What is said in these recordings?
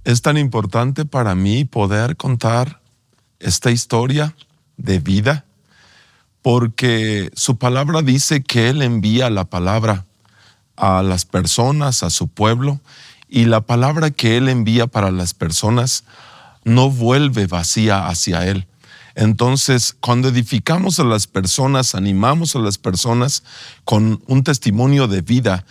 Es tan importante para mí poder contar esta historia de vida, porque su palabra dice que Él envía la palabra a las personas, a su pueblo, y la palabra que Él envía para las personas no vuelve vacía hacia Él. Entonces, cuando edificamos a las personas, animamos a las personas con un testimonio de vida,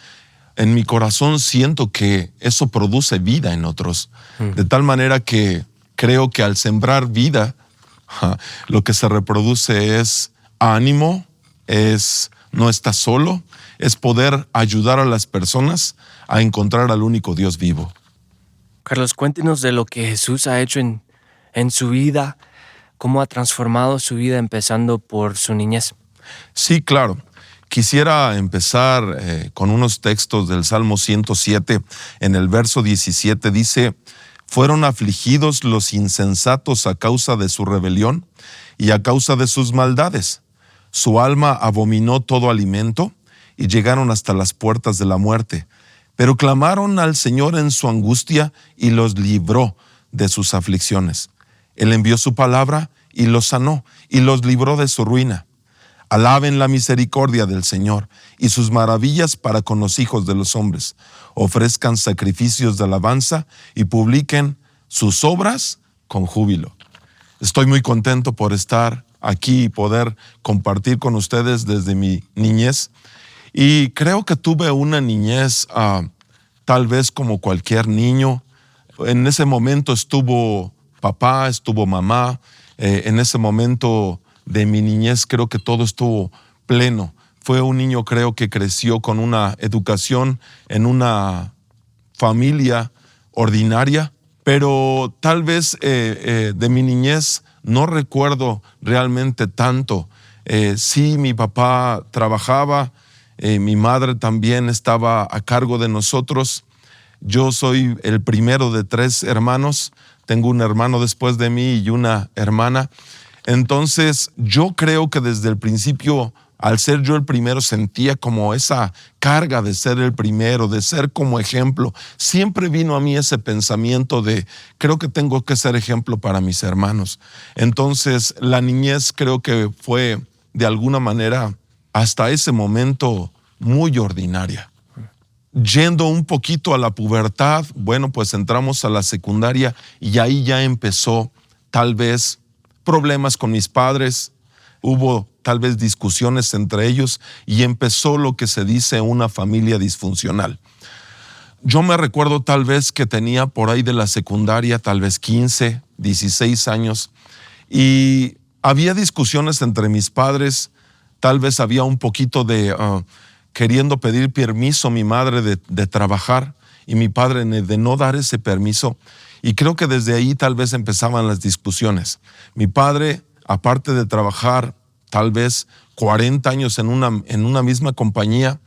en mi corazón siento que eso produce vida en otros. De tal manera que creo que al sembrar vida, lo que se reproduce es ánimo, no estás solo, es poder ayudar a las personas a encontrar al único Dios vivo. Carlos, cuéntenos de lo que Jesús ha hecho en su vida, cómo ha transformado su vida empezando por su niñez. Sí, claro. Quisiera empezar con unos textos del Salmo 107. En el verso 17 dice: fueron afligidos los insensatos a causa de su rebelión y a causa de sus maldades. Su alma abominó todo alimento y llegaron hasta las puertas de la muerte. Pero clamaron al Señor en su angustia y los libró de sus aflicciones. Él envió su palabra y los sanó y los libró de su ruina. Alaben la misericordia del Señor y sus maravillas para con los hijos de los hombres. Ofrezcan sacrificios de alabanza y publiquen sus obras con júbilo. Estoy muy contento por estar aquí y poder compartir con ustedes desde mi niñez. Y creo que tuve una niñez tal vez como cualquier niño. En ese momento estuvo papá, estuvo mamá. En ese momento de mi niñez creo que todo estuvo pleno. Fue un niño, creo, que creció con una educación en una familia ordinaria, pero tal vez de mi niñez no recuerdo realmente tanto. Sí, mi papá trabajaba, mi madre también estaba a cargo de nosotros. Yo soy el primero de 3 hermanos. Tengo un hermano después de mí y una hermana. Entonces, yo creo que desde el principio, al ser yo el primero, sentía como esa carga de ser el primero, de ser como ejemplo. Siempre vino a mí ese pensamiento de, creo que tengo que ser ejemplo para mis hermanos. Entonces, la niñez creo que fue, de alguna manera, hasta ese momento, muy ordinaria. Yendo un poquito a la pubertad, bueno, pues entramos a la secundaria y ahí ya empezó, tal vez, problemas con mis padres, hubo tal vez discusiones entre ellos y empezó lo que se dice una familia disfuncional. Yo me recuerdo tal vez que tenía por ahí de la secundaria tal vez 15, 16 años y había discusiones entre mis padres, tal vez había un poquito de queriendo pedir permiso a mi madre de trabajar y mi padre de no dar ese permiso. Y creo que desde ahí tal vez empezaban las discusiones. Mi padre, aparte de trabajar tal vez 40 años en una misma compañía,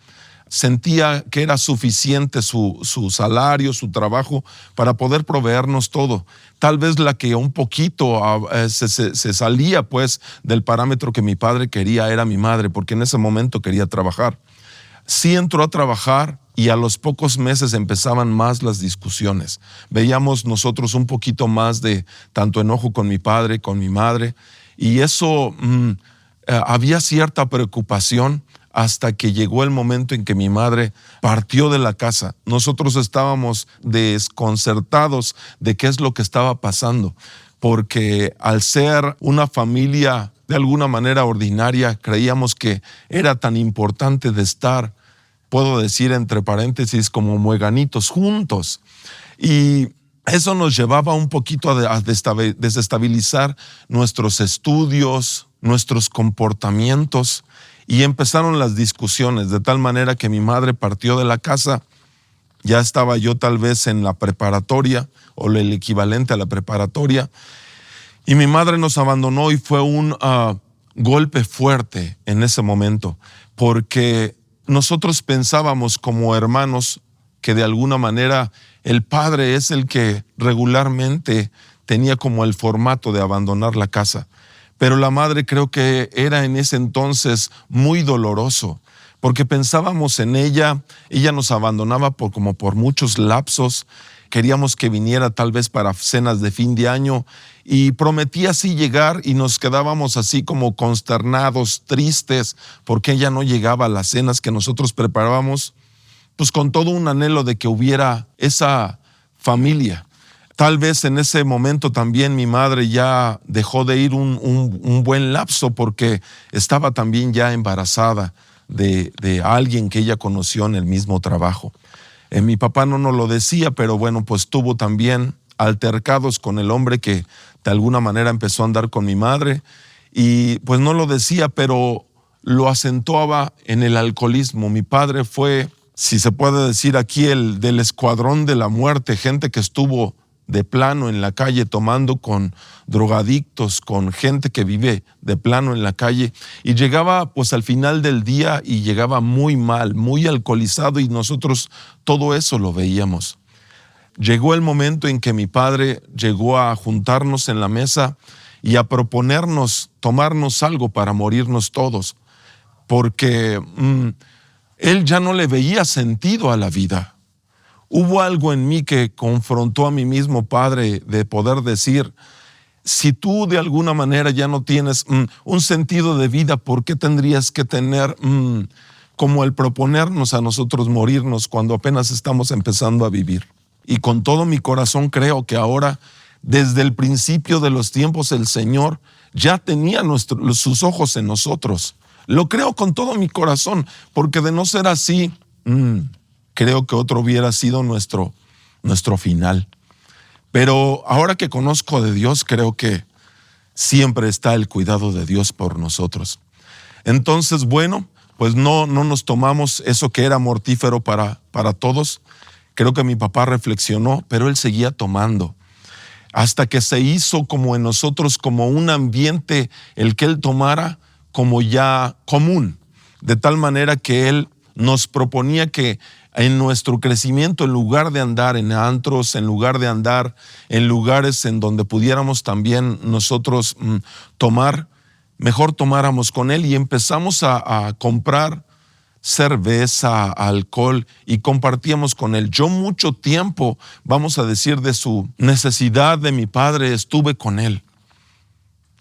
sentía que era suficiente su salario, su trabajo para poder proveernos todo. Tal vez la que un poquito se salía pues del parámetro que mi padre quería era mi madre, porque en ese momento quería trabajar. Sí entró a trabajar y a los pocos meses empezaban más las discusiones. Veíamos nosotros un poquito más de tanto enojo con mi padre, con mi madre, y eso había cierta preocupación hasta que llegó el momento en que mi madre partió de la casa. Nosotros estábamos desconcertados de qué es lo que estaba pasando, porque al ser una familia de alguna manera ordinaria, creíamos que era tan importante de estar, puedo decir entre paréntesis, como mueganitos juntos. Y eso nos llevaba un poquito a desestabilizar nuestros estudios, nuestros comportamientos, y empezaron las discusiones, de tal manera que mi madre partió de la casa. Ya estaba yo tal vez en la preparatoria o el equivalente a la preparatoria, y mi madre nos abandonó y fue un golpe fuerte en ese momento, porque nosotros pensábamos como hermanos que de alguna manera el padre es el que regularmente tenía como el formato de abandonar la casa. Pero la madre creo que era en ese entonces muy doloroso, porque pensábamos en ella nos abandonaba como por muchos lapsos, queríamos que viniera tal vez para cenas de fin de año y prometía así llegar y nos quedábamos así como consternados, tristes, porque ella no llegaba a las cenas que nosotros preparábamos, pues con todo un anhelo de que hubiera esa familia. Tal vez en ese momento también mi madre ya dejó de ir un buen lapso porque estaba también ya embarazada de alguien que ella conoció en el mismo trabajo. Mi papá no nos lo decía, pero bueno, pues tuvo también altercados con el hombre que de alguna manera empezó a andar con mi madre y pues no lo decía, pero lo acentuaba en el alcoholismo. Mi padre fue, si se puede decir aquí, el del escuadrón de la muerte, gente que estuvo de plano en la calle tomando con drogadictos, con gente que vive de plano en la calle, y llegaba pues al final del día y llegaba muy mal, muy alcoholizado, y nosotros todo eso lo veíamos. Llegó el momento en que mi padre llegó a juntarnos en la mesa y a proponernos tomarnos algo para morirnos todos, porque él ya no le veía sentido a la vida. Hubo algo en mí que confrontó a mi mismo padre de poder decir, si tú de alguna manera ya no tienes un sentido de vida, ¿por qué tendrías que tener como el proponernos a nosotros morirnos cuando apenas estamos empezando a vivir? Y con todo mi corazón creo que ahora, desde el principio de los tiempos, el Señor ya tenía sus ojos en nosotros. Lo creo con todo mi corazón, porque de no ser así, creo que otro hubiera sido nuestro final. Pero ahora que conozco de Dios, creo que siempre está el cuidado de Dios por nosotros. Entonces, bueno, pues no nos tomamos eso que era mortífero para todos. Creo que mi papá reflexionó, pero él seguía tomando. Hasta que se hizo como en nosotros, como un ambiente, el que él tomara como ya común. De tal manera que él nos proponía que en nuestro crecimiento, en lugar de andar en antros, en lugar de andar en lugares en donde pudiéramos también nosotros tomar, mejor tomáramos con él, y empezamos a comprar cerveza, alcohol, y compartíamos con él. Yo mucho tiempo, vamos a decir, de su necesidad de mi padre, estuve con él.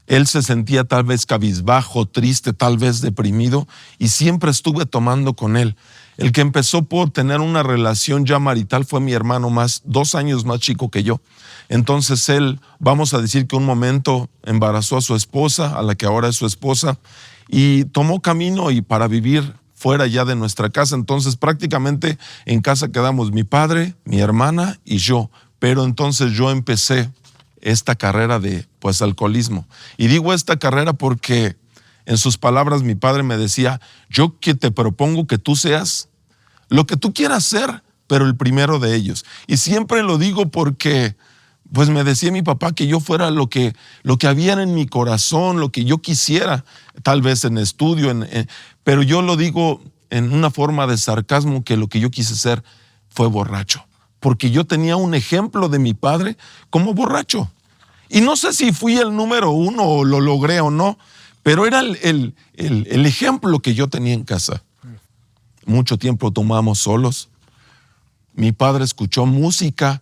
Él se sentía tal vez cabizbajo, triste, tal vez deprimido, y siempre estuve tomando con él. El que empezó por tener una relación ya marital fue mi hermano, 2 años más chico que yo. Entonces él, vamos a decir que un momento embarazó a su esposa, a la que ahora es su esposa, y tomó camino y para vivir fuera ya de nuestra casa. Entonces prácticamente en casa quedamos mi padre, mi hermana y yo. Pero entonces yo empecé esta carrera de alcoholismo. Y digo esta carrera porque en sus palabras mi padre me decía, yo que te propongo que tú seas lo que tú quieras ser, pero el primero de ellos. Y siempre lo digo porque pues me decía mi papá que yo fuera lo que había en mi corazón, lo que yo quisiera, tal vez en estudio, pero yo lo digo en una forma de sarcasmo, que lo que yo quise ser fue borracho, porque yo tenía un ejemplo de mi padre como borracho. Y no sé si fui el número 1 o lo logré o no, pero era el ejemplo que yo tenía en casa. Mucho tiempo tomamos solos. Mi padre escuchó música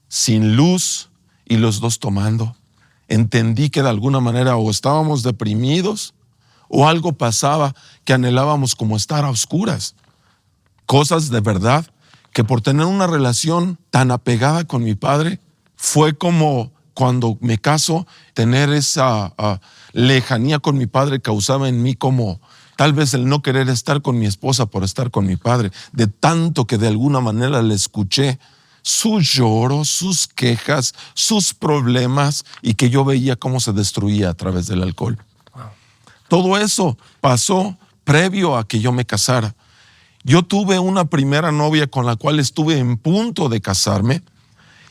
sin luz y los dos tomando. Entendí que de alguna manera o estábamos deprimidos o algo pasaba que anhelábamos como estar a oscuras. Cosas de verdad que por tener una relación tan apegada con mi padre, fue como cuando me caso, tener esa lejanía con mi padre causaba en mí como tal vez el no querer estar con mi esposa por estar con mi padre, de tanto que de alguna manera le escuché sus lloros, sus quejas, sus problemas, y que yo veía cómo se destruía a través del alcohol. Wow. Todo eso pasó previo a que yo me casara. Yo tuve una primera novia con la cual estuve en punto de casarme,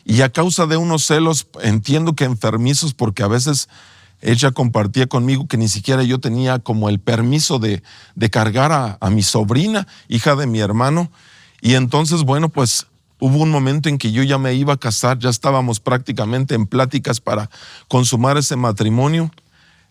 y a causa de unos celos, entiendo que enfermizos, porque a veces ella compartía conmigo que ni siquiera yo tenía como el permiso de cargar a mi sobrina, hija de mi hermano. Y entonces, bueno, pues hubo un momento en que yo ya me iba a casar, ya estábamos prácticamente en pláticas para consumar ese matrimonio.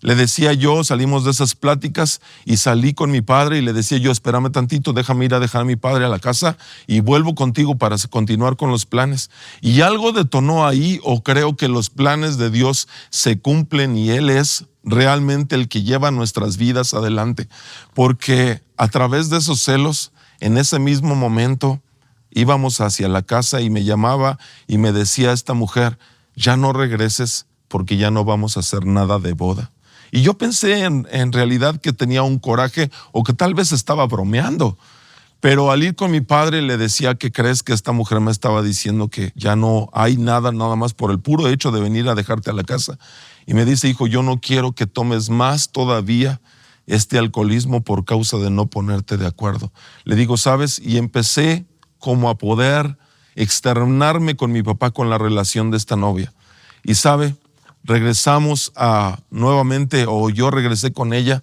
Le decía yo, salimos de esas pláticas y salí con mi padre y le decía yo, espérame tantito, déjame ir a dejar a mi padre a la casa y vuelvo contigo para continuar con los planes. Y algo detonó ahí, o creo que los planes de Dios se cumplen y Él es realmente el que lleva nuestras vidas adelante. Porque a través de esos celos, en ese mismo momento, íbamos hacia la casa y me llamaba y me decía esta mujer, ya no regreses porque ya no vamos a hacer nada de boda. Y yo pensé en realidad que tenía un coraje o que tal vez estaba bromeando. Pero al ir con mi padre le decía, ¿qué crees? Que esta mujer me estaba diciendo que ya no hay nada más por el puro hecho de venir a dejarte a la casa. Y me dice, hijo, yo no quiero que tomes más todavía este alcoholismo por causa de no ponerte de acuerdo. Le digo, ¿sabes? Y empecé como a poder externarme con mi papá con la relación de esta novia. Y sabe, regresamos nuevamente, o yo regresé con ella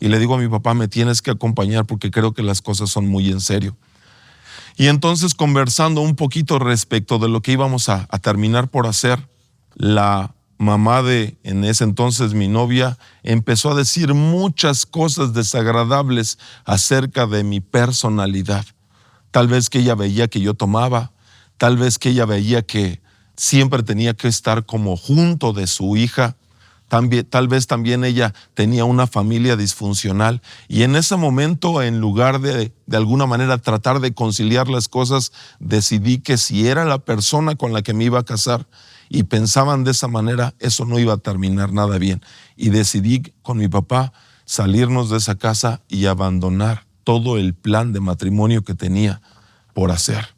y le digo a mi papá, me tienes que acompañar porque creo que las cosas son muy en serio. Y entonces, conversando un poquito respecto de lo que íbamos a terminar por hacer, la mamá de, en ese entonces, mi novia, empezó a decir muchas cosas desagradables acerca de mi personalidad. Tal vez que ella veía que yo tomaba, tal vez que ella veía que siempre tenía que estar como junto de su hija. Tal vez también ella tenía una familia disfuncional. Y en ese momento, en lugar de alguna manera tratar de conciliar las cosas, decidí que si era la persona con la que me iba a casar y pensaban de esa manera, eso no iba a terminar nada bien. Y decidí con mi papá salirnos de esa casa y abandonar todo el plan de matrimonio que tenía por hacer.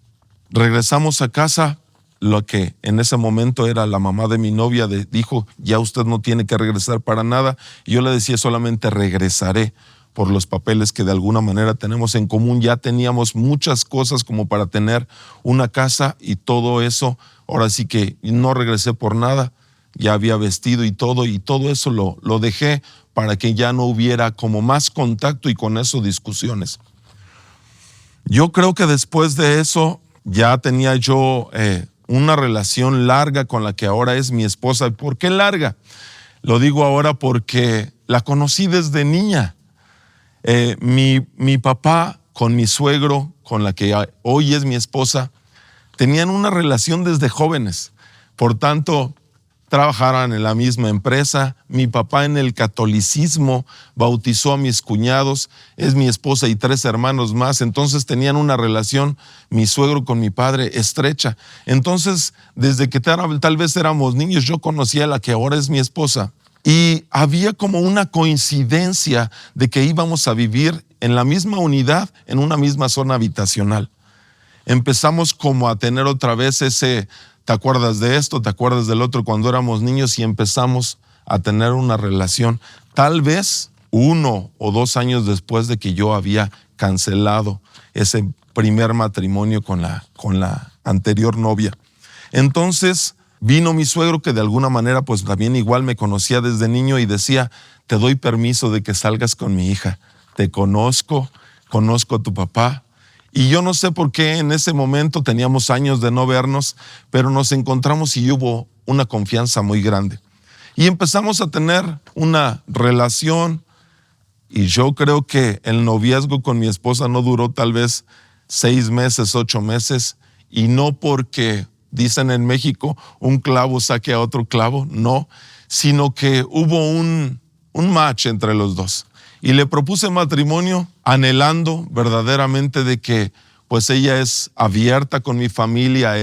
Regresamos a casa. Lo que en ese momento era la mamá de mi novia dijo, ya usted no tiene que regresar para nada. Y yo le decía, solamente regresaré por los papeles que de alguna manera tenemos en común. Ya teníamos muchas cosas como para tener una casa y todo eso. Ahora sí que no regresé por nada. Ya había vestido y todo eso lo dejé para que ya no hubiera como más contacto y con eso discusiones. Yo creo que después de eso ya tenía yo una relación larga con la que ahora es mi esposa. ¿Por qué larga? Lo digo ahora porque la conocí desde niña. Mi papá con mi suegro, con la que hoy es mi esposa, tenían una relación desde jóvenes. Por tanto, trabajaron en la misma empresa. Mi papá en el catolicismo bautizó a mis cuñados, es mi esposa y 3 hermanos más. Entonces tenían una relación, mi suegro con mi padre, estrecha. Entonces, desde que tal vez éramos niños, yo conocía a la que ahora es mi esposa. Y había como una coincidencia de que íbamos a vivir en la misma unidad, en una misma zona habitacional. Empezamos como a tener otra vez ese, ¿te acuerdas de esto? ¿Te acuerdas del otro? Cuando éramos niños, y empezamos a tener una relación. Tal vez 1 o 2 años después de que yo había cancelado ese primer matrimonio con la anterior novia. Entonces vino mi suegro, que de alguna manera pues también igual me conocía desde niño, y decía, te doy permiso de que salgas con mi hija. Te conozco a tu papá. Y yo no sé por qué en ese momento, teníamos años de no vernos, pero nos encontramos y hubo una confianza muy grande. Y empezamos a tener una relación, y yo creo que el noviazgo con mi esposa no duró tal vez 6 meses, 8 meses, y no porque dicen en México, un clavo saque a otro clavo, no, sino que hubo un match entre los dos. Y le propuse matrimonio anhelando verdaderamente de que pues ella es abierta con mi familia,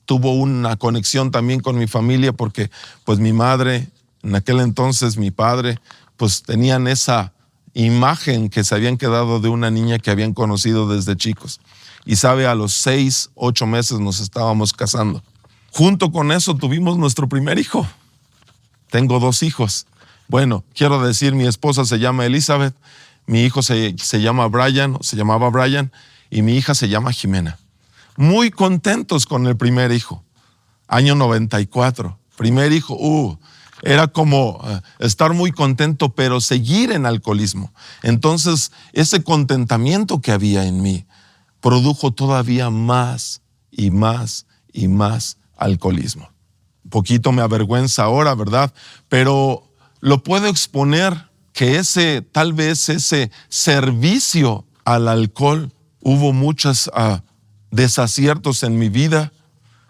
tuvo una conexión también con mi familia, porque pues mi madre, en aquel entonces mi padre, pues tenían esa imagen que se habían quedado de una niña que habían conocido desde chicos. Y sabe, a los 6, 8 meses nos estábamos casando. Junto con eso tuvimos nuestro primer hijo. Tengo 2 hijos. Bueno, quiero decir, mi esposa se llama Elizabeth, mi hijo se llamaba Brian, y mi hija se llama Jimena. Muy contentos con el primer hijo. Año 94, primer hijo, era como estar muy contento, pero seguir en alcoholismo. Entonces, ese contentamiento que había en mí produjo todavía más y más y más alcoholismo. Un poquito me avergüenza ahora, ¿verdad? Pero lo puedo exponer que tal vez ese servicio al alcohol, hubo muchos desaciertos en mi vida.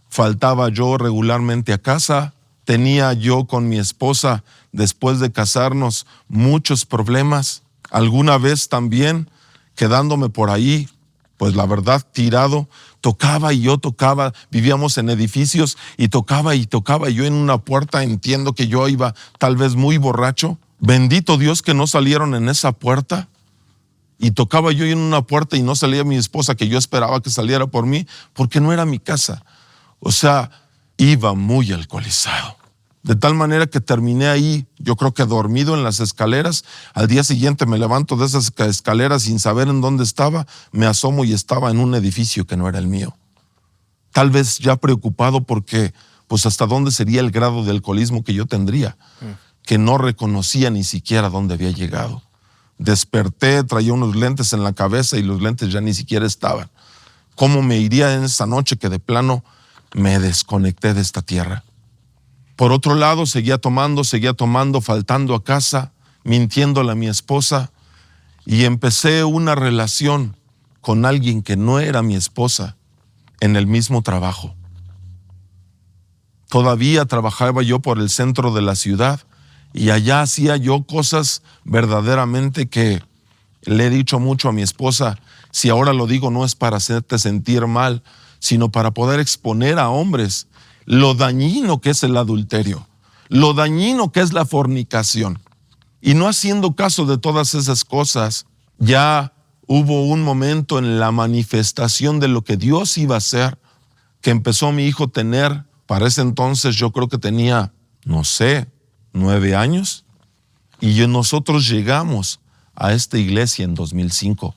Faltaba yo regularmente a casa. Tenía yo con mi esposa, después de casarnos, muchos problemas. Alguna vez también, quedándome por ahí, pues la verdad, tirado, tocaba y yo tocaba. Vivíamos en edificios y tocaba yo en una puerta. Entiendo que yo iba tal vez muy borracho. Bendito Dios que no salieron en esa puerta. Y tocaba yo en una puerta y no salía mi esposa, que yo esperaba que saliera por mí, porque no era mi casa. O sea, iba muy alcoholizado. De tal manera que terminé ahí, yo creo que dormido en las escaleras. Al día siguiente me levanto de esas escaleras sin saber en dónde estaba. Me asomo y estaba en un edificio que no era el mío. Tal vez ya preocupado porque, pues hasta dónde sería el grado de alcoholismo que yo tendría, que no reconocía ni siquiera dónde había llegado. Desperté, traía unos lentes en la cabeza y los lentes ya ni siquiera estaban. ¿Cómo me iría en esa noche que de plano me desconecté de esta tierra? Por otro lado, seguía tomando, faltando a casa, mintiéndole a mi esposa, y empecé una relación con alguien que no era mi esposa en el mismo trabajo. Todavía trabajaba yo por el centro de la ciudad y allá hacía yo cosas verdaderamente que le he dicho mucho a mi esposa. Si ahora lo digo, no es para hacerte sentir mal, sino para poder exponer a hombres lo dañino que es el adulterio, lo dañino que es la fornicación. Y no haciendo caso de todas esas cosas, ya hubo un momento en la manifestación de lo que Dios iba a hacer, que empezó mi hijo a tener, para ese entonces yo creo que tenía, 9 años, y nosotros llegamos a esta iglesia en 2005.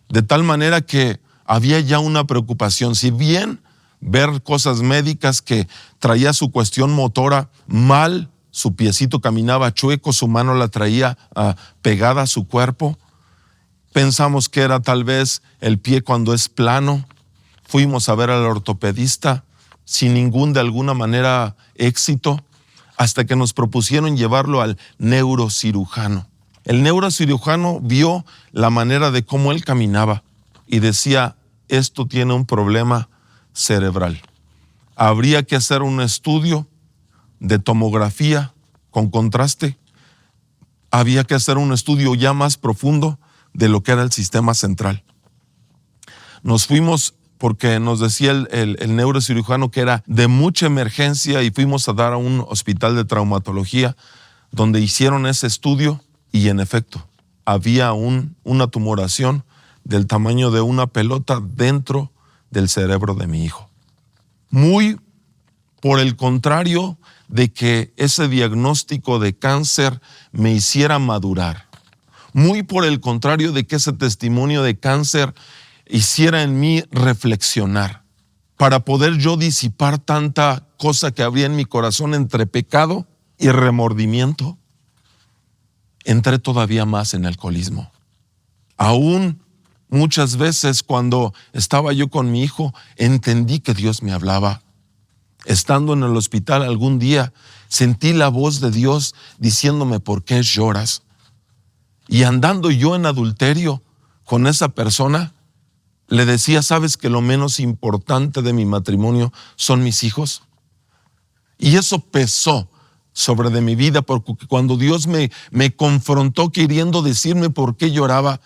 De tal manera que había ya una preocupación. Si bien ver cosas médicas, que traía su cuestión motora mal, su piecito caminaba chueco, su mano la traía pegada a su cuerpo. Pensamos que era tal vez el pie cuando es plano. Fuimos a ver al ortopedista sin de alguna manera éxito, hasta que nos propusieron llevarlo al neurocirujano. El neurocirujano vio la manera de cómo él caminaba y decía: esto tiene un problema cerebral. Habría que hacer un estudio de tomografía con contraste. Había que hacer un estudio ya más profundo de lo que era el sistema central. Nos fuimos porque nos decía el neurocirujano que era de mucha emergencia, y fuimos a dar a un hospital de traumatología donde hicieron ese estudio y en efecto había una tumoración del tamaño de una pelota dentro del cerebro de mi hijo. Muy por el contrario de que ese diagnóstico de cáncer me hiciera madurar, muy por el contrario de que ese testimonio de cáncer hiciera en mí reflexionar, para poder yo disipar tanta cosa que había en mi corazón entre pecado y remordimiento, entré todavía más en alcoholismo. Aún muchas veces cuando estaba yo con mi hijo, entendí que Dios me hablaba. Estando en el hospital algún día, sentí la voz de Dios diciéndome: ¿por qué lloras? Y andando yo en adulterio con esa persona, le decía: ¿sabes que lo menos importante de mi matrimonio son mis hijos? Y eso pesó sobre de mi vida, porque cuando Dios me confrontó queriendo decirme por qué lloraba,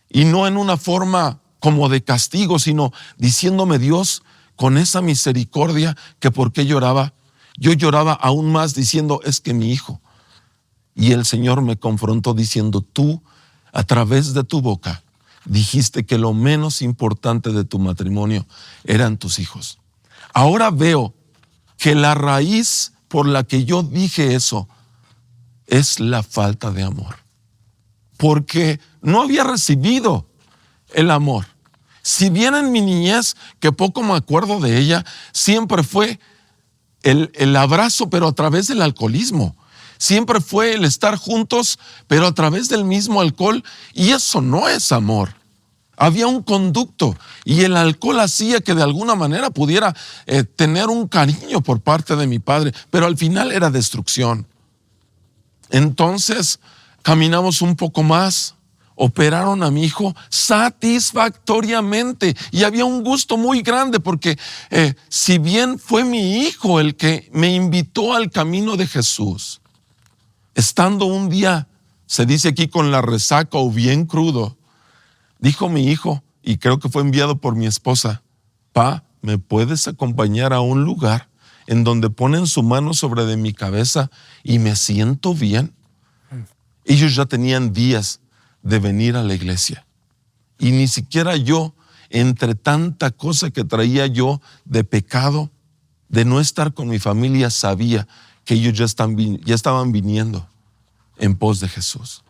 y no en una forma como de castigo, sino diciéndome Dios con esa misericordia que por qué lloraba, yo lloraba aún más diciendo: es que mi hijo. Y el Señor me confrontó diciendo: tú, a través de tu boca, dijiste que lo menos importante de tu matrimonio eran tus hijos. Ahora veo que la raíz por la que yo dije eso es la falta de amor, porque no había recibido el amor. Si bien en mi niñez, que poco me acuerdo de ella, siempre fue el abrazo, pero a través del alcoholismo. Siempre fue el estar juntos, pero a través del mismo alcohol, y eso no es amor. Había un conducto y el alcohol hacía que de alguna manera pudiera tener un cariño por parte de mi padre, pero al final era destrucción. Entonces caminamos un poco más. Operaron a mi hijo satisfactoriamente y había un gusto muy grande porque si bien fue mi hijo el que me invitó al camino de Jesús, estando un día, se dice aquí, con la resaca o bien crudo, dijo mi hijo, y creo que fue enviado por mi esposa: Pa, ¿me puedes acompañar a un lugar en donde ponen su mano sobre de mi cabeza y me siento bien? Ellos ya tenían días de venir a la iglesia y ni siquiera yo, entre tanta cosa que traía yo de pecado, de no estar con mi familia, sabía que ellos ya estaban viniendo en pos de Jesús.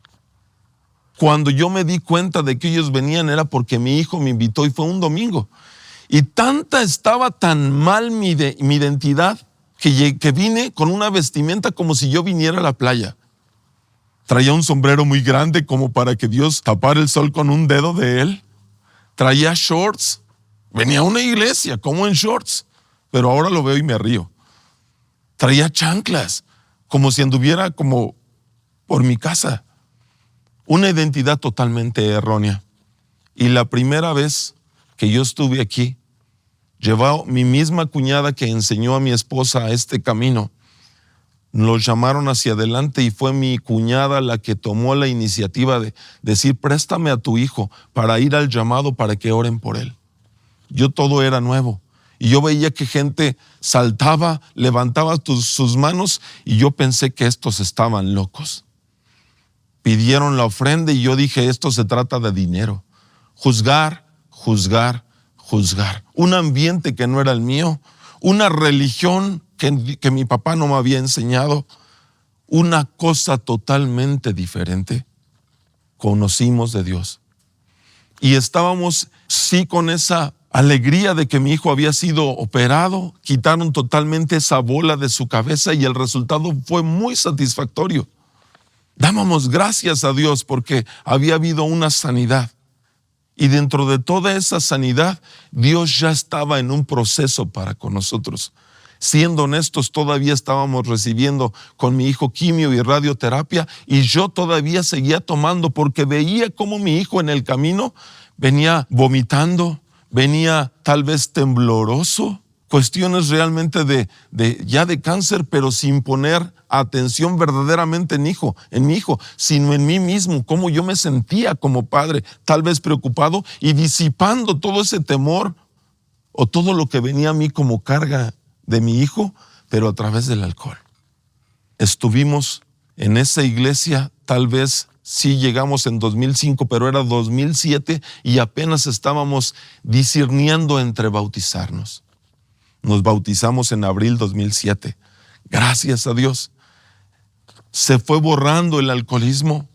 Cuando yo me di cuenta de que ellos venían era porque mi hijo me invitó y fue un domingo. Y estaba tan mal mi identidad que vine con una vestimenta como si yo viniera a la playa. Traía un sombrero muy grande como para que Dios tapara el sol con un dedo de él. Traía shorts. Venía a una iglesia como en shorts, pero ahora lo veo y me río. Traía chanclas, como si anduviera como por mi casa. Una identidad totalmente errónea. Y la primera vez que yo estuve aquí, llevaba mi misma cuñada que enseñó a mi esposa a este camino. Nos llamaron hacia adelante y fue mi cuñada la que tomó la iniciativa de decir: préstame a tu hijo para ir al llamado para que oren por él. Yo todo era nuevo y yo veía que gente saltaba, levantaba sus manos y yo pensé que estos estaban locos. Pidieron la ofrenda y yo dije: esto se trata de dinero. Juzgar, juzgar, juzgar. Un ambiente que no era el mío, una religión que mi papá no me había enseñado, una cosa totalmente diferente. Conocimos de Dios y estábamos sí con esa alegría de que mi hijo había sido operado. Quitaron totalmente esa bola de su cabeza y el resultado fue muy satisfactorio. Dábamos gracias a Dios porque había habido una sanidad. Y dentro de toda esa sanidad, Dios ya estaba en un proceso para con nosotros. Siendo honestos, todavía estábamos recibiendo con mi hijo quimio y radioterapia y yo todavía seguía tomando porque veía cómo mi hijo en el camino venía vomitando, venía tal vez tembloroso, cuestiones realmente ya de cáncer, pero sin poner atención verdaderamente en mi hijo, sino en mí mismo, cómo yo me sentía como padre, tal vez preocupado y disipando todo ese temor o todo lo que venía a mí como carga de mi hijo, pero a través del alcohol. Estuvimos en esa iglesia, tal vez sí llegamos en 2005, pero era 2007 y apenas estábamos discerniendo entre bautizarnos. Nos bautizamos en abril 2007. Gracias a Dios. Se fue borrando el alcoholismo.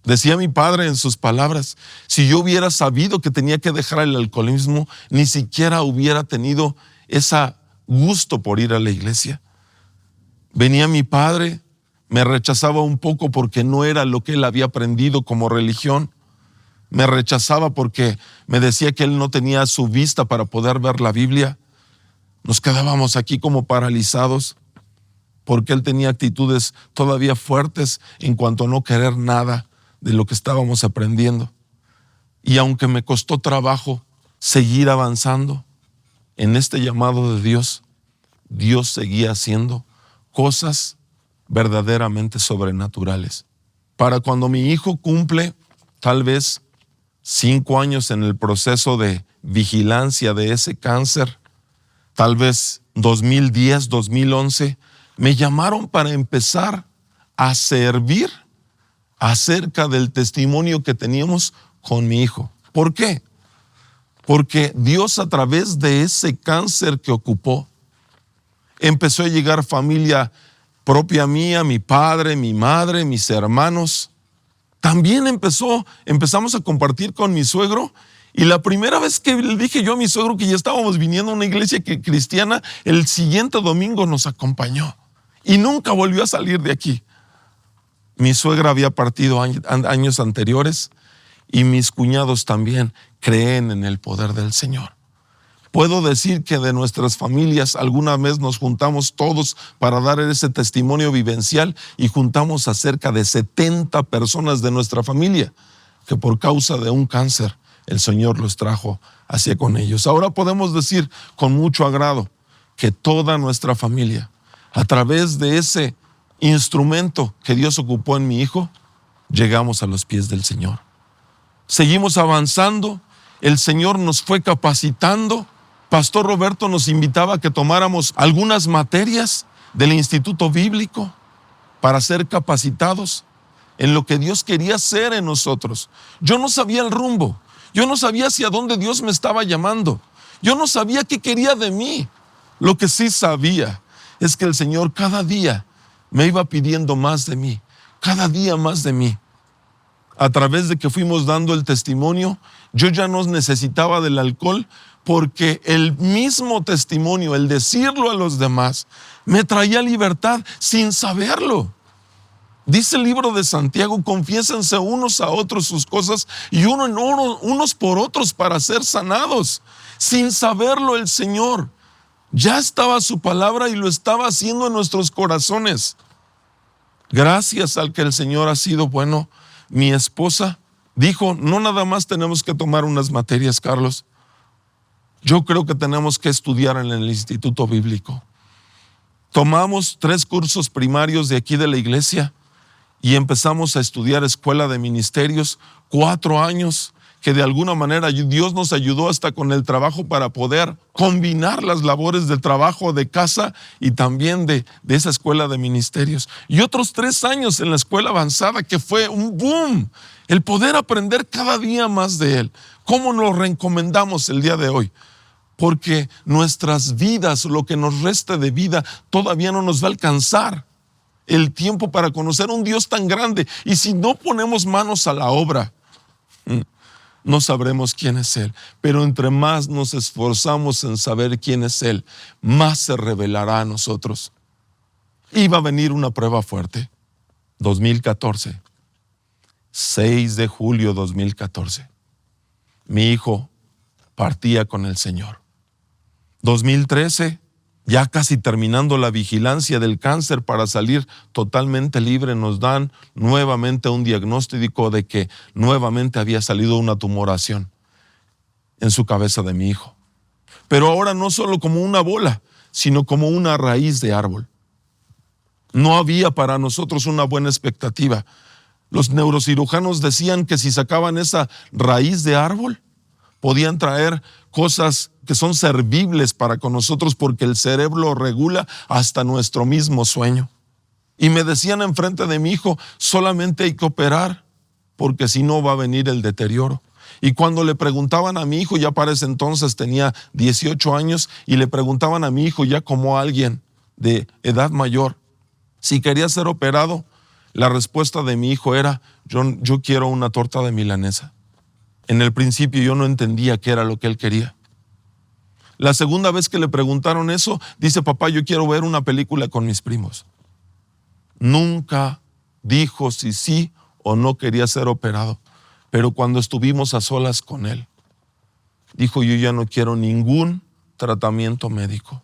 Decía mi padre en sus palabras: si yo hubiera sabido que tenía que dejar el alcoholismo, ni siquiera hubiera tenido ese gusto por ir a la iglesia. Venía mi padre, me rechazaba un poco porque no era lo que él había aprendido como religión. Me rechazaba porque me decía que él no tenía su vista para poder ver la Biblia. Nos quedábamos aquí como paralizados porque él tenía actitudes todavía fuertes en cuanto a no querer nada de lo que estábamos aprendiendo. Y aunque me costó trabajo seguir avanzando en este llamado de Dios, Dios seguía haciendo cosas verdaderamente sobrenaturales. Para cuando mi hijo cumple tal vez 5 años en el proceso de vigilancia de ese cáncer, tal vez 2010, 2011, me llamaron para empezar a servir acerca del testimonio que teníamos con mi hijo. ¿Por qué? Porque Dios, a través de ese cáncer que ocupó, empezó a llegar familia propia mía, mi padre, mi madre, mis hermanos. También empezamos a compartir con mi suegro. Y la primera vez que le dije yo a mi suegro que ya estábamos viniendo a una iglesia cristiana, el siguiente domingo nos acompañó y nunca volvió a salir de aquí. Mi suegra había partido años anteriores y mis cuñados también creen en el poder del Señor. Puedo decir que de nuestras familias alguna vez nos juntamos todos para dar ese testimonio vivencial y juntamos a cerca de 70 personas de nuestra familia que por causa de un cáncer el Señor los trajo hacia con ellos. Ahora podemos decir con mucho agrado que toda nuestra familia, a través de ese instrumento que Dios ocupó en mi hijo, llegamos a los pies del Señor. Seguimos avanzando, el Señor nos fue capacitando. Pastor Roberto nos invitaba a que tomáramos algunas materias del Instituto Bíblico para ser capacitados en lo que Dios quería hacer en nosotros. Yo no sabía el rumbo, yo no sabía hacia dónde Dios me estaba llamando, yo no sabía qué quería de mí. Lo que sí sabía es que el Señor cada día me iba pidiendo más de mí, cada día más de mí. A través de que fuimos dando el testimonio, yo ya no necesitaba del alcohol, porque el mismo testimonio, el decirlo a los demás, me traía libertad sin saberlo. Dice el libro de Santiago: confiésense unos a otros sus cosas y unos por otros para ser sanados. Sin saberlo, el Señor ya estaba su palabra y lo estaba haciendo en nuestros corazones. Gracias al que el Señor ha sido bueno, mi esposa dijo: no nada más tenemos que tomar unas materias, Carlos. Yo creo que tenemos que estudiar en el Instituto Bíblico. Tomamos 3 cursos primarios de aquí de la iglesia y empezamos a estudiar escuela de ministerios, 4 años, que de alguna manera Dios nos ayudó hasta con el trabajo para poder combinar las labores del trabajo de casa y también de esa escuela de ministerios. Y otros 3 años en la escuela avanzada, que fue un boom, el poder aprender cada día más de Él. ¿Cómo nos reencomendamos el día de hoy? Porque nuestras vidas, lo que nos reste de vida, todavía no nos va a alcanzar el tiempo para conocer un Dios tan grande. Y si no ponemos manos a la obra, no sabremos quién es Él. Pero entre más nos esforzamos en saber quién es Él, más se revelará a nosotros. Iba a venir una prueba fuerte. 2014, 6 de julio 2014. Mi hijo partía con el Señor. 2013, ya casi terminando la vigilancia del cáncer para salir totalmente libre, nos dan nuevamente un diagnóstico de que nuevamente había salido una tumoración en su cabeza de mi hijo. Pero ahora no solo como una bola, sino como una raíz de árbol. No había para nosotros una buena expectativa. Los neurocirujanos decían que si sacaban esa raíz de árbol, podían traer cosas que son servibles para con nosotros, porque el cerebro regula hasta nuestro mismo sueño. Y me decían enfrente de mi hijo: solamente hay que operar, porque si no va a venir el deterioro. Y cuando le preguntaban a mi hijo, ya para ese entonces tenía 18 años, y le preguntaban a mi hijo ya como alguien de edad mayor, si quería ser operado, la respuesta de mi hijo era: yo quiero una torta de milanesa. En el principio yo no entendía qué era lo que él quería. La segunda vez que le preguntaron eso, dice: papá, yo quiero ver una película con mis primos. Nunca dijo si sí o no quería ser operado, pero cuando estuvimos a solas con él, dijo: yo ya no quiero ningún tratamiento médico.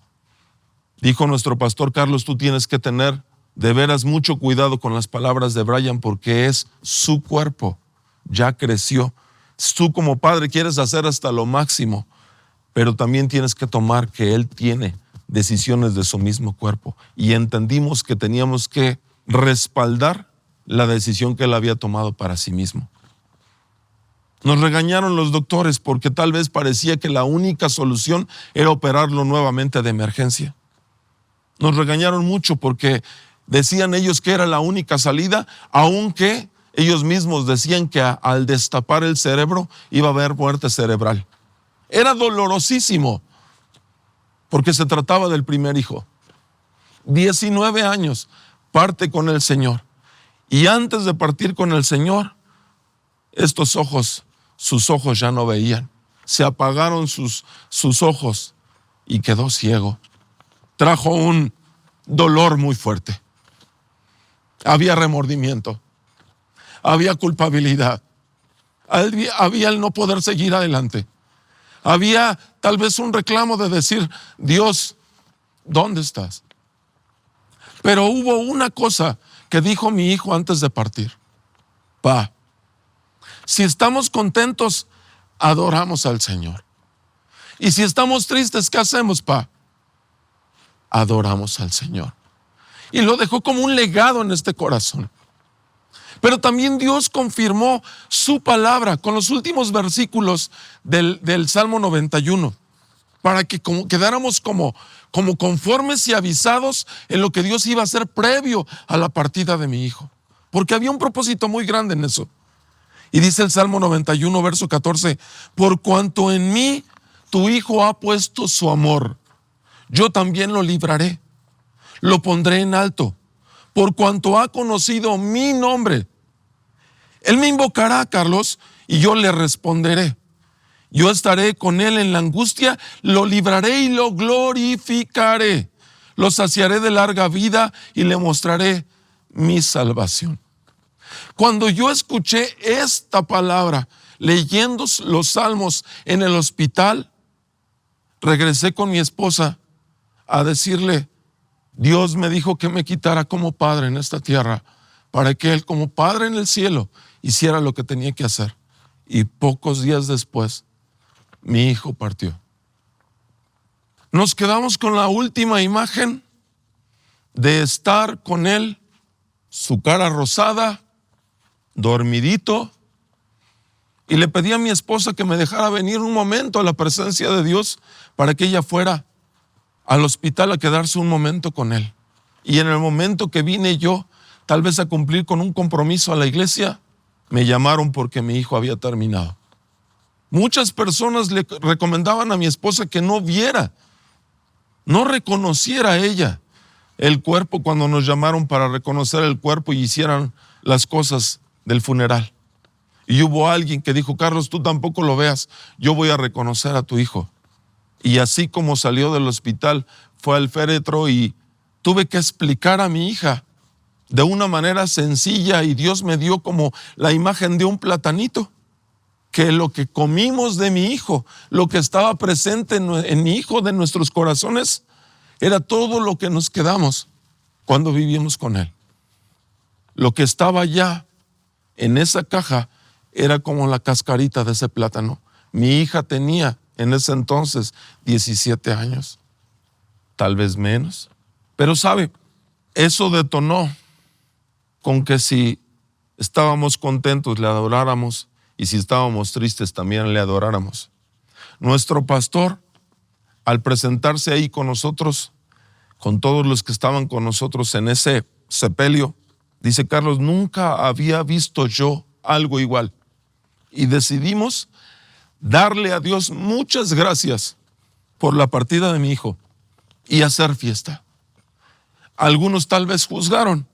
Dijo nuestro pastor Carlos: tú tienes que tener de veras mucho cuidado con las palabras de Brian, porque es su cuerpo, ya creció. Tú como padre quieres hacer hasta lo máximo, pero también tienes que tomar que él tiene decisiones de su mismo cuerpo. Y entendimos que teníamos que respaldar la decisión que él había tomado para sí mismo. Nos regañaron los doctores porque tal vez parecía que la única solución era operarlo nuevamente de emergencia. Nos regañaron mucho porque decían ellos que era la única salida, aunque ellos mismos decían que al destapar el cerebro iba a haber muerte cerebral. Era dolorosísimo porque se trataba del primer hijo. 19 años, parte con el Señor. Y antes de partir con el Señor, sus ojos ya no veían. Se apagaron sus ojos y quedó ciego. Trajo un dolor muy fuerte. Había remordimiento. Había culpabilidad. Había el no poder seguir adelante. Había tal vez un reclamo de decir, Dios, ¿dónde estás? Pero hubo una cosa que dijo mi hijo antes de partir. Pa, si estamos contentos, adoramos al Señor. Y si estamos tristes, ¿qué hacemos, pa? Adoramos al Señor. Y lo dejó como un legado en este corazón. Pero también Dios confirmó su palabra con los últimos versículos del Salmo 91, para que quedáramos como conformes y avisados en lo que Dios iba a hacer previo a la partida de mi hijo. Porque había un propósito muy grande en eso. Y dice el Salmo 91, verso 14, por cuanto en mí tu hijo ha puesto su amor, yo también lo libraré, lo pondré en alto, por cuanto ha conocido mi nombre. Él me invocará, Carlos, y yo le responderé. Yo estaré con él en la angustia, lo libraré y lo glorificaré. Lo saciaré de larga vida y le mostraré mi salvación. Cuando yo escuché esta palabra, leyendo los salmos en el hospital, regresé con mi esposa a decirle, Dios me dijo que me quitara como padre en esta tierra, para que Él como Padre en el cielo hiciera lo que tenía que hacer. Y pocos días después, mi hijo partió. Nos quedamos con la última imagen de estar con él, su cara rosada, dormidito, y le pedí a mi esposa que me dejara venir un momento a la presencia de Dios para que ella fuera al hospital a quedarse un momento con él. Y en el momento que vine yo, tal vez a cumplir con un compromiso a la iglesia, me llamaron porque mi hijo había terminado. Muchas personas le recomendaban a mi esposa que no viera, no reconociera a ella el cuerpo cuando nos llamaron para reconocer el cuerpo y hicieran las cosas del funeral. Y hubo alguien que dijo, Carlos, tú tampoco lo veas, yo voy a reconocer a tu hijo. Y así como salió del hospital, fue al féretro y tuve que explicar a mi hija de una manera sencilla, y Dios me dio como la imagen de un platanito, que lo que comimos de mi hijo, lo que estaba presente en mi hijo, de nuestros corazones, era todo lo que nos quedamos cuando vivimos con él. Lo que estaba ya en esa caja era como la cascarita de ese plátano. Mi hija tenía en ese entonces 17 años, tal vez menos. Pero sabe, eso detonó con que si estábamos contentos le adoráramos, y si estábamos tristes también le adoráramos. Nuestro pastor, al presentarse ahí con nosotros, con todos los que estaban con nosotros en ese sepelio, dice, Carlos, nunca había visto yo algo igual. Y decidimos darle a Dios muchas gracias por la partida de mi hijo y hacer fiesta. Algunos tal vez juzgaron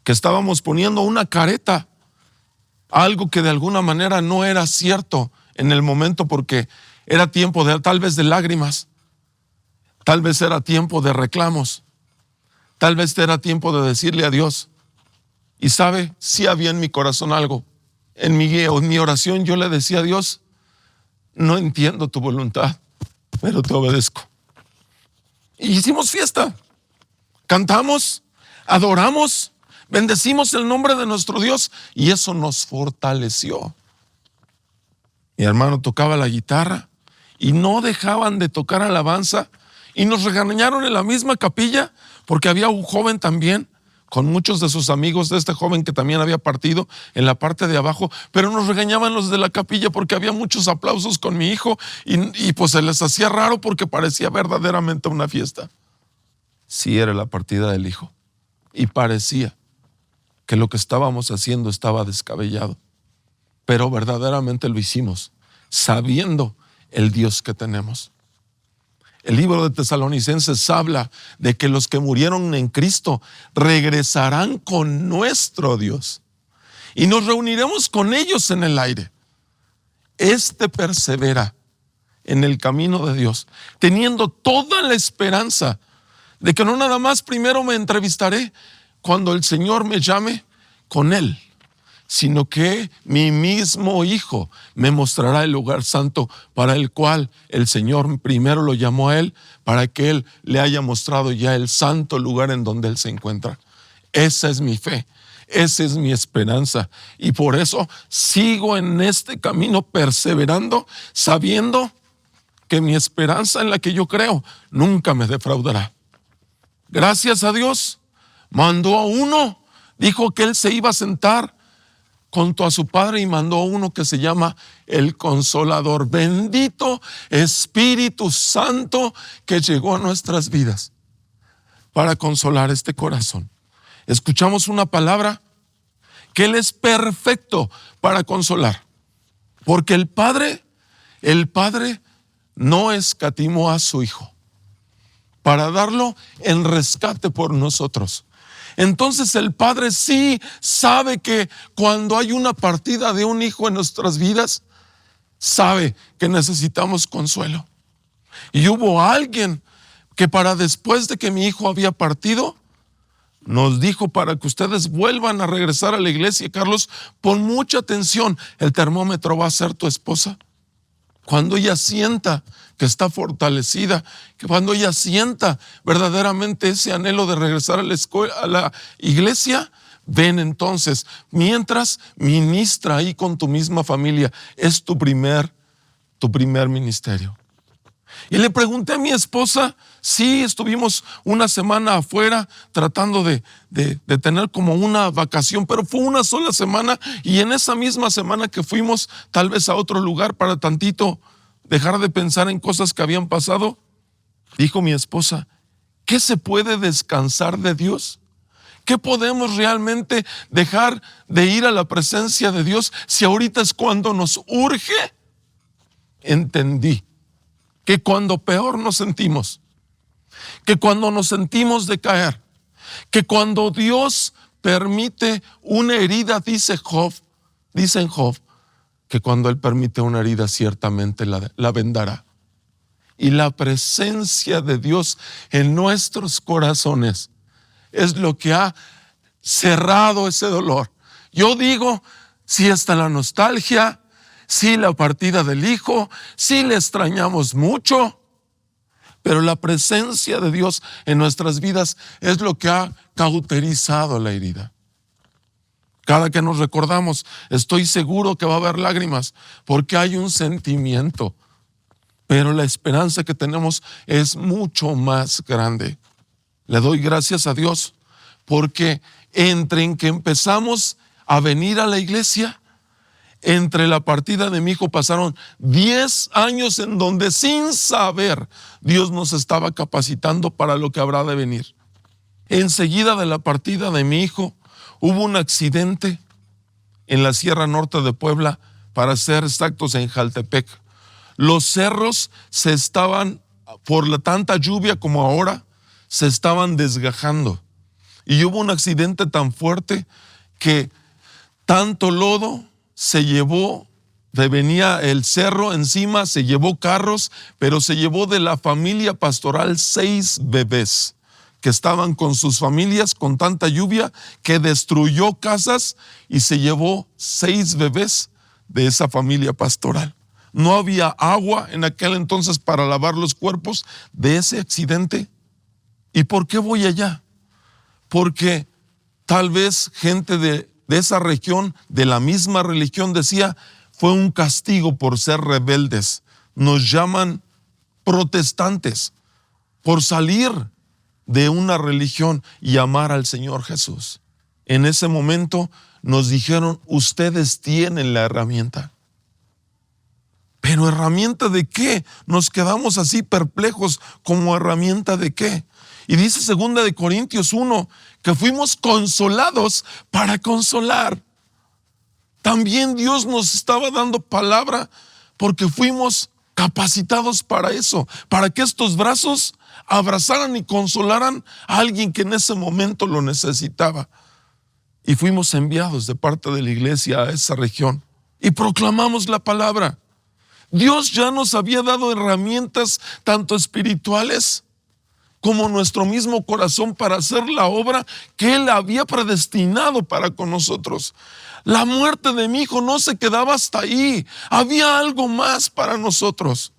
que estábamos poniendo una careta, algo que de alguna manera no era cierto en el momento, porque era tiempo tal vez de lágrimas, tal vez era tiempo de reclamos, tal vez era tiempo de decirle a Dios. Y sabe, sí había en mi corazón algo. En mi oración yo le decía a Dios, no entiendo tu voluntad, pero te obedezco. Y hicimos fiesta, cantamos, adoramos, bendecimos el nombre de nuestro Dios, y eso nos fortaleció. Mi hermano tocaba la guitarra y no dejaban de tocar alabanza, y nos regañaron en la misma capilla porque había un joven también con muchos de sus amigos de este joven que también había partido en la parte de abajo, pero nos regañaban los de la capilla porque había muchos aplausos con mi hijo, y pues se les hacía raro porque parecía verdaderamente una fiesta. Sí, era la partida del hijo, y parecía que lo que estábamos haciendo estaba descabellado, pero verdaderamente lo hicimos sabiendo el Dios que tenemos. El libro de Tesalonicenses habla de que los que murieron en Cristo regresarán con nuestro Dios y nos reuniremos con ellos en el aire. Este persevera en el camino de Dios, teniendo toda la esperanza de que no nada más primero me entrevistaré cuando el Señor me llame con Él, sino que mi mismo Hijo me mostrará el lugar santo para el cual el Señor primero lo llamó a Él, para que Él le haya mostrado ya el santo lugar en donde Él se encuentra. Esa es mi fe, esa es mi esperanza, y por eso sigo en este camino perseverando, sabiendo que mi esperanza en la que yo creo nunca me defraudará. Gracias a Dios, mandó a uno, dijo que Él se iba a sentar junto a su Padre y mandó a uno que se llama el Consolador. Bendito Espíritu Santo que llegó a nuestras vidas para consolar este corazón. Escuchamos una palabra que Él es perfecto para consolar, porque el Padre no escatimó a su Hijo para darlo en rescate por nosotros. Entonces el Padre sí sabe que cuando hay una partida de un hijo en nuestras vidas, sabe que necesitamos consuelo. Y hubo alguien que para después de que mi hijo había partido, nos dijo: para que ustedes vuelvan a regresar a la iglesia, Carlos, pon mucha atención, el termómetro va a ser tu esposa. Cuando ella sienta que está fortalecida, que cuando ella sienta verdaderamente ese anhelo de regresar a la escuela, a la iglesia, ven entonces, mientras ministra ahí con tu misma familia, es tu primer ministerio. Y le pregunté a mi esposa, sí, estuvimos una semana afuera tratando de tener como una vacación, pero fue una sola semana, y en esa misma semana que fuimos tal vez a otro lugar para tantito dejar de pensar en cosas que habían pasado, dijo mi esposa: ¿qué se puede descansar de Dios? ¿Qué podemos realmente dejar de ir a la presencia de Dios si ahorita es cuando nos urge? Entendí que cuando peor nos sentimos, que cuando nos sentimos decaer, que cuando Dios permite una herida, dice en Job, que cuando Él permite una herida ciertamente la vendará. Y la presencia de Dios en nuestros corazones es lo que ha cerrado ese dolor. Yo digo, si está la nostalgia, sí la partida del hijo, sí le extrañamos mucho, pero la presencia de Dios en nuestras vidas es lo que ha cauterizado la herida. Cada que nos recordamos, estoy seguro que va a haber lágrimas, porque hay un sentimiento, pero la esperanza que tenemos es mucho más grande. Le doy gracias a Dios, porque entre en que empezamos a venir a la iglesia, entre la partida de mi hijo pasaron 10 años en donde, sin saber, Dios nos estaba capacitando para lo que habrá de venir. Enseguida de la partida de mi hijo, hubo un accidente en la Sierra Norte de Puebla, para ser exactos en Jaltepec. Los cerros se estaban, por la tanta lluvia como ahora, se estaban desgajando. Y hubo un accidente tan fuerte que tanto lodo se llevó, venía el cerro encima, se llevó carros, pero se llevó de la familia pastoral 6 bebés que estaban con sus familias, con tanta lluvia que destruyó casas, y se llevó 6 bebés de esa familia pastoral. No había agua en aquel entonces para lavar los cuerpos de ese accidente. ¿Y por qué voy allá? Porque tal vez gente de esa región, de la misma religión, decía: fue un castigo por ser rebeldes. Nos llaman protestantes por salir de una religión y amar al Señor Jesús. En ese momento nos dijeron: ustedes tienen la herramienta. ¿Pero herramienta de qué? Nos quedamos así perplejos, ¿como herramienta de qué? Y dice 2 de Corintios 1 que fuimos consolados para consolar. También Dios nos estaba dando palabra, porque fuimos capacitados para eso, para que estos brazos abrazaran y consolaran a alguien que en ese momento lo necesitaba. Y fuimos enviados de parte de la iglesia a esa región y proclamamos la palabra. Dios ya nos había dado herramientas tanto espirituales como nuestro mismo corazón para hacer la obra que Él había predestinado para con nosotros. La muerte de mi hijo no se quedaba hasta ahí. Había algo más para nosotros.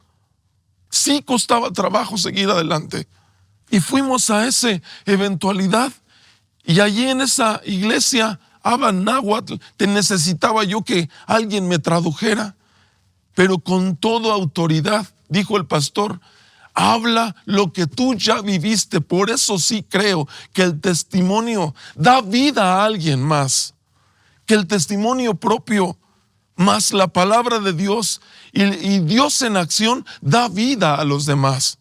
Sí costaba trabajo seguir adelante. Y fuimos a esa eventualidad. Y allí en esa iglesia, Abba Náhuatl, te necesitaba yo que alguien me tradujera. Pero con toda autoridad, dijo el pastor, habla lo que tú ya viviste. Por eso sí creo que el testimonio da vida a alguien más. Que el testimonio propio más la palabra de Dios y Dios en acción da vida a los demás.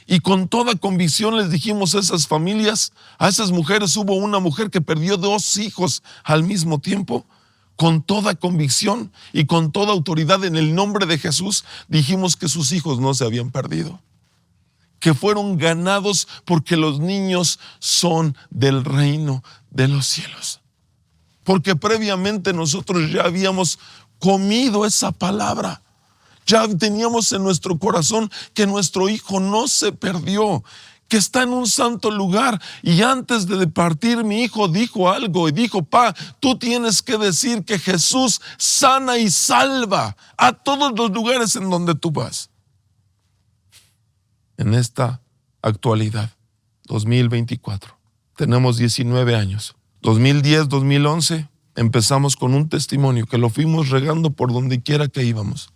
Y con toda convicción les dijimos a esas familias, a esas mujeres. Hubo una mujer que perdió 2 hijos al mismo tiempo. Con toda convicción y con toda autoridad en el nombre de Jesús, dijimos que sus hijos no se habían perdido, que fueron ganados porque los niños son del reino de los cielos. Porque previamente nosotros ya habíamos comido esa palabra. Ya teníamos en nuestro corazón que nuestro hijo no se perdió, que está en un santo lugar. Y antes de partir, mi hijo dijo algo y dijo: Pa, tú tienes que decir que Jesús sana y salva a todos los lugares en donde tú vas. En esta actualidad, 2024, tenemos 19 años. 2010, 2011, empezamos con un testimonio que lo fuimos regando por donde quiera que íbamos.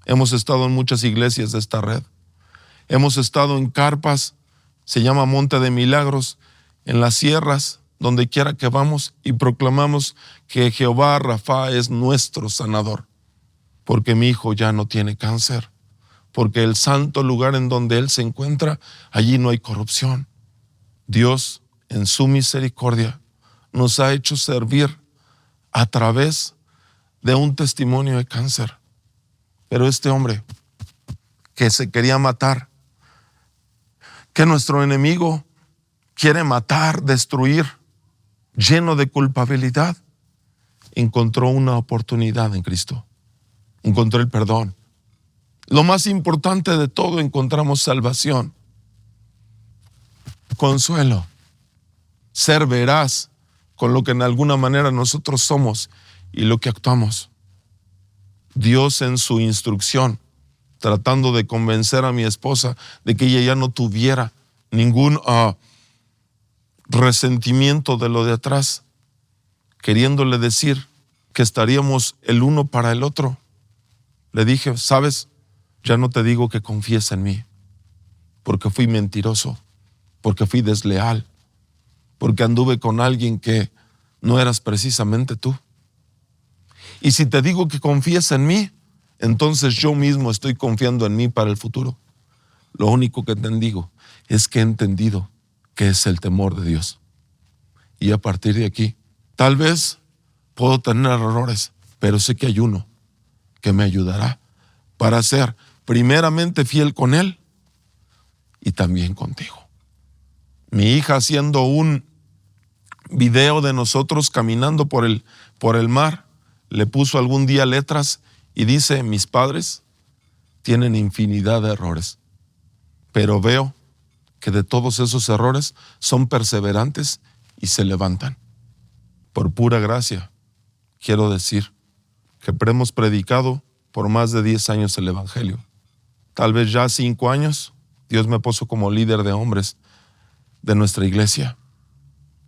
Hemos estado en muchas iglesias de esta red. Hemos estado en carpas, se llama Monte de Milagros, en las sierras, donde quiera que vamos, y proclamamos que Jehová Rafa es nuestro sanador, porque mi hijo ya no tiene cáncer, porque el santo lugar en donde él se encuentra, allí no hay corrupción. Dios, en su misericordia, nos ha hecho servir a través de un testimonio de cáncer. Pero este hombre que se quería matar, que nuestro enemigo quiere matar, destruir, lleno de culpabilidad, encontró una oportunidad en Cristo. Encontró el perdón. Lo más importante de todo, encontramos salvación, consuelo, ser veraz con lo que en alguna manera nosotros somos y lo que actuamos. Dios en su instrucción, tratando de convencer a mi esposa de que ella ya no tuviera ningún resentimiento de lo de atrás, queriéndole decir que estaríamos el uno para el otro. Le dije: ¿sabes? Ya no te digo que confíes en mí, porque fui mentiroso, porque fui desleal, porque anduve con alguien que no eras precisamente tú. Y si te digo que confíes en mí, entonces yo mismo estoy confiando en mí para el futuro. Lo único que te digo es que he entendido que es el temor de Dios. Y a partir de aquí, tal vez puedo tener errores, pero sé que hay uno que me ayudará para ser primeramente fiel con Él y también contigo. Mi hija, haciendo un video de nosotros caminando por el mar, le puso algún día letras y dice: mis padres tienen infinidad de errores, pero veo que de todos esos errores son perseverantes y se levantan. Por pura gracia, quiero decir que hemos predicado por más de 10 años el Evangelio. Tal vez ya 5 años, Dios me puso como líder de hombres de nuestra iglesia.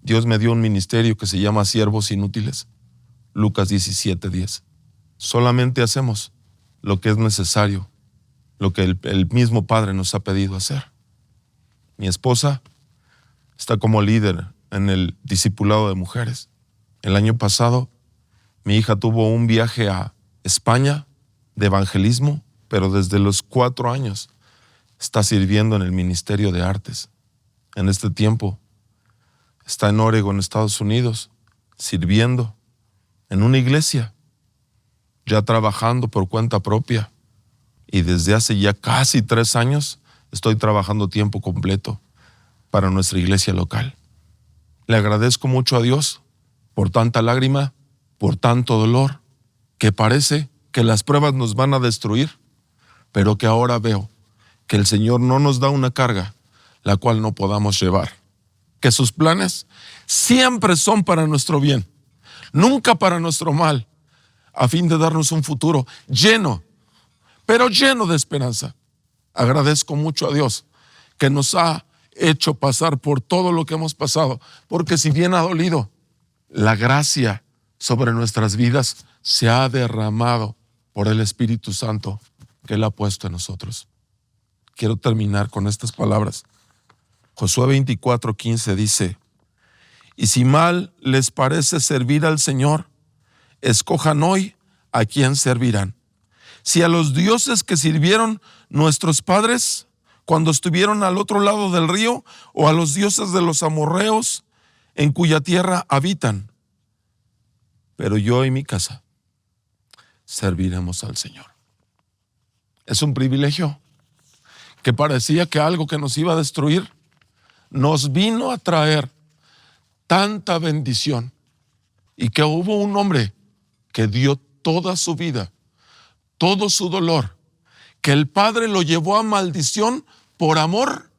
Dios me dio un ministerio que se llama Siervos Inútiles. Lucas 17:10. Solamente hacemos lo que es necesario, lo que el mismo Padre nos ha pedido hacer. Mi esposa está como líder en el discipulado de mujeres. El año pasado, mi hija tuvo un viaje a España de evangelismo, pero desde los 4 años está sirviendo en el Ministerio de Artes. En este tiempo está en Oregon, Estados Unidos, sirviendo en una iglesia, ya trabajando por cuenta propia. Y desde hace ya casi 3 años estoy trabajando tiempo completo para nuestra iglesia local. Le agradezco mucho a Dios por tanta lágrima, por tanto dolor, que parece que las pruebas nos van a destruir, pero que ahora veo que el Señor no nos da una carga, la cual no podamos llevar. Que sus planes siempre son para nuestro bien, nunca para nuestro mal, a fin de darnos un futuro lleno, pero lleno de esperanza. Agradezco mucho a Dios que nos ha hecho pasar por todo lo que hemos pasado, porque si bien ha dolido, la gracia sobre nuestras vidas se ha derramado por el Espíritu Santo que Él ha puesto en nosotros. Quiero terminar con estas palabras. Josué 24:15 dice: y si mal les parece servir al Señor, escojan hoy a quién servirán. Si a los dioses que sirvieron nuestros padres cuando estuvieron al otro lado del río, o a los dioses de los amorreos en cuya tierra habitan. Pero yo y mi casa serviremos al Señor. Es un privilegio que parecía que algo que nos iba a destruir nos vino a traer tanta bendición, y que hubo un hombre que dio toda su vida, todo su dolor, que el Padre lo llevó a maldición por amor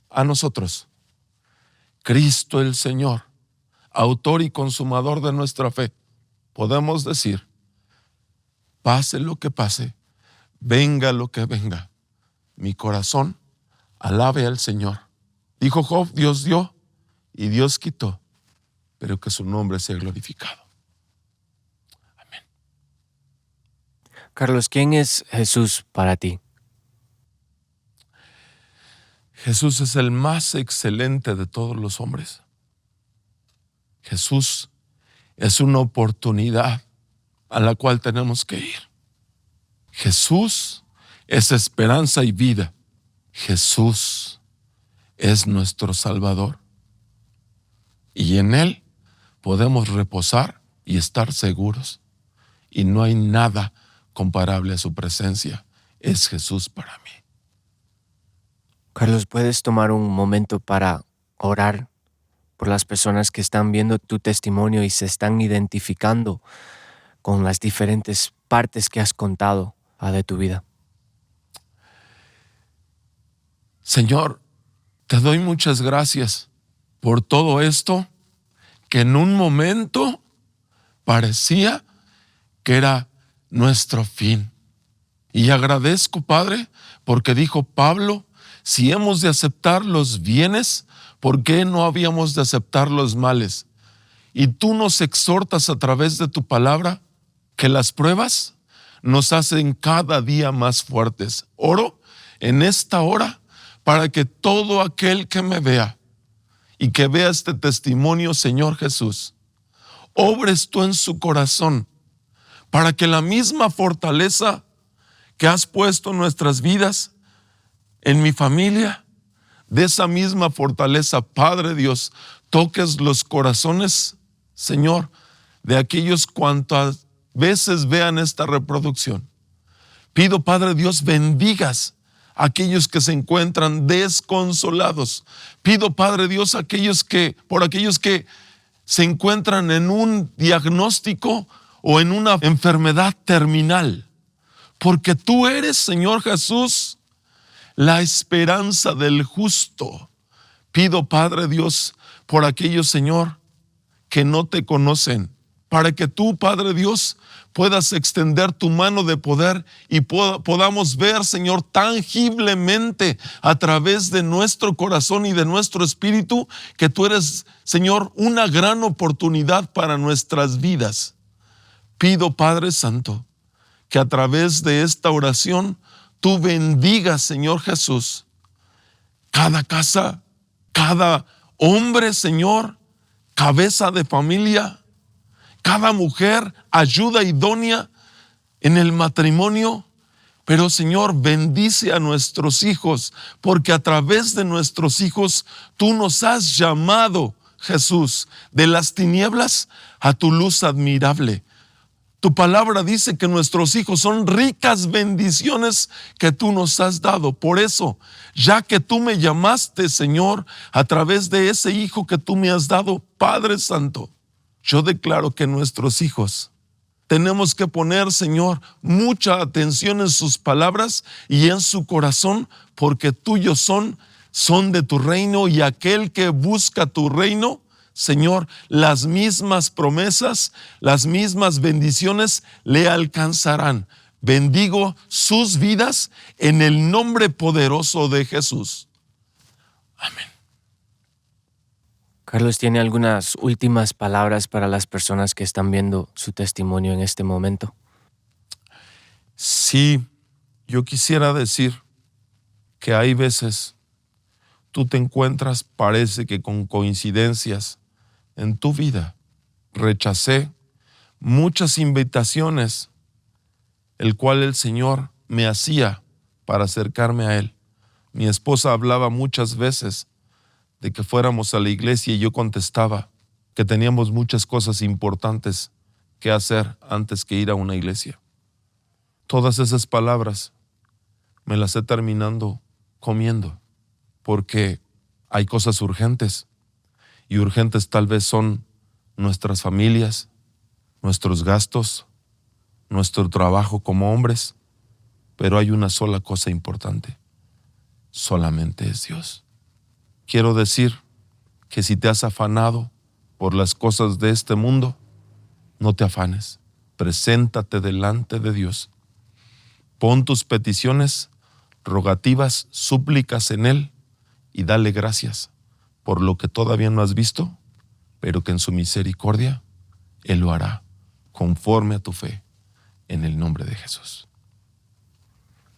a nosotros. Cristo el Señor, autor y consumador de nuestra fe. Podemos decir: pase lo que pase, venga lo que venga, mi corazón alabe al Señor. Dijo Job: Dios dio y Dios quitó, pero que su nombre sea glorificado. Amén. Carlos, ¿quién es Jesús para ti? Jesús es el más excelente de todos los hombres. Jesús es una oportunidad a la cual tenemos que ir. Jesús es esperanza y vida. Jesús es nuestro Salvador. Y en Él podemos reposar y estar seguros. Y no hay nada comparable a su presencia. Es Jesús para mí. Carlos, ¿puedes tomar un momento para orar por las personas que están viendo tu testimonio y se están identificando con las diferentes partes que has contado de tu vida? Señor, te doy muchas gracias por todo esto que en un momento parecía que era nuestro fin. Y agradezco, Padre, porque dijo Pablo: si hemos de aceptar los bienes, ¿por qué no habíamos de aceptar los males? Y tú nos exhortas a través de tu palabra que las pruebas nos hacen cada día más fuertes. Oro en esta hora para que todo aquel que me vea y que vea este testimonio, Señor Jesús, obres tú en su corazón, para que la misma fortaleza que has puesto en nuestras vidas, en mi familia, de esa misma fortaleza, Padre Dios, toques los corazones, Señor, de aquellos cuantas veces vean esta reproducción. Pido, Padre Dios, bendigas a aquellos que se encuentran desconsolados. Pido, Padre Dios, por aquellos que se encuentran en un diagnóstico o en una enfermedad terminal. Porque tú eres, Señor Jesús, la esperanza del justo. Pido, Padre Dios, por aquellos, Señor, que no te conocen, para que tú, Padre Dios, puedas extender tu mano de poder y podamos ver, Señor, tangiblemente a través de nuestro corazón y de nuestro espíritu, que tú eres, Señor, una gran oportunidad para nuestras vidas. Pido, Padre Santo, que a través de esta oración tú bendigas, Señor Jesús, cada casa, cada hombre, Señor, cabeza de familia, cada mujer, ayuda idónea en el matrimonio. Pero, Señor, bendice a nuestros hijos, porque a través de nuestros hijos tú nos has llamado, Jesús, de las tinieblas a tu luz admirable. Tu palabra dice que nuestros hijos son ricas bendiciones que tú nos has dado. Por eso, ya que tú me llamaste, Señor, a través de ese hijo que tú me has dado, Padre Santo, yo declaro que nuestros hijos tenemos que poner, Señor, mucha atención en sus palabras y en su corazón, porque tuyos son son de tu reino, y aquel que busca tu reino, Señor, las mismas promesas, las mismas bendiciones le alcanzarán. Bendigo sus vidas en el nombre poderoso de Jesús. Amén. Carlos, ¿tiene algunas últimas palabras para las personas que están viendo su testimonio en este momento? Sí, yo quisiera decir que hay veces tú te encuentras, parece que con coincidencias en tu vida. Rechacé muchas invitaciones, el cual el Señor me hacía para acercarme a Él. Mi esposa hablaba muchas veces de que fuéramos a la iglesia y yo contestaba que teníamos muchas cosas importantes que hacer antes que ir a una iglesia. Todas esas palabras me las he terminando comiendo, porque hay cosas urgentes, y urgentes tal vez son nuestras familias, nuestros gastos, nuestro trabajo como hombres, pero hay una sola cosa importante: solamente es Dios. Quiero decir que si te has afanado por las cosas de este mundo, no te afanes, preséntate delante de Dios, pon tus peticiones, rogativas, súplicas en Él, y dale gracias por lo que todavía no has visto, pero que en su misericordia Él lo hará conforme a tu fe, en el nombre de Jesús.